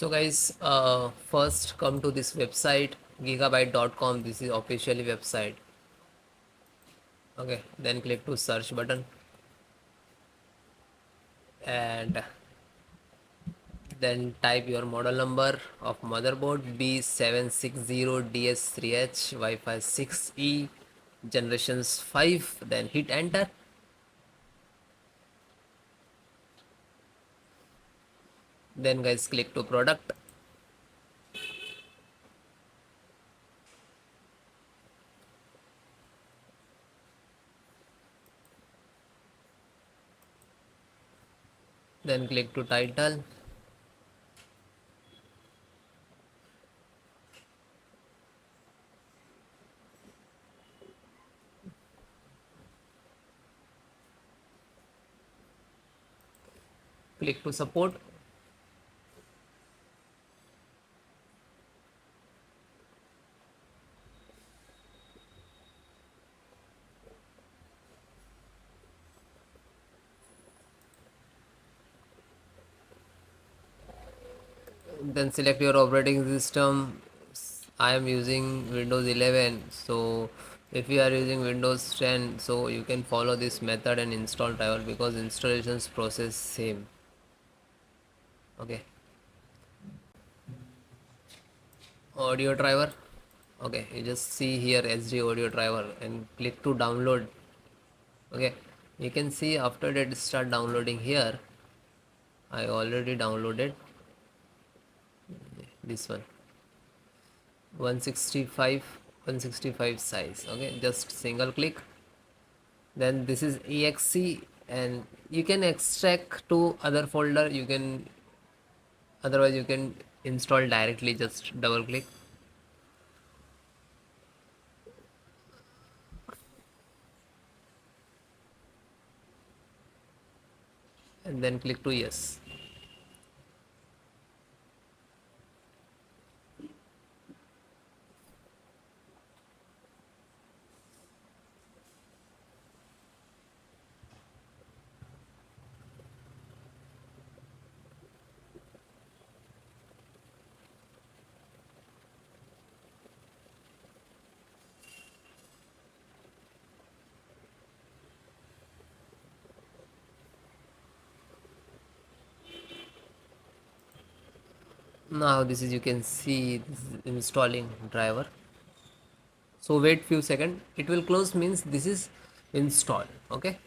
So guys, first come to this website gigabyte.com. This is officially website. Okay, then click to search button and then type your model number of motherboard B760 DS3H Wi-Fi 6E generations 5, then hit enter. Then guys, click to product. Then click to title. Click to support. Then select your operating system. I am using Windows 11, so if you are using Windows 10, so you can follow this method and install driver because installations process same. Okay, audio driver. Okay, you just see here SD audio driver and click to download. Okay, you can see after that start downloading here. I already downloaded this one 165 size. Okay, just single click. Then this is exe, and you can extract to other folder. You can, otherwise you can install directly, just double click and then click to yes. Now this is, you can see this is installing driver. So wait few seconds, it will close, means this is installed. Okay,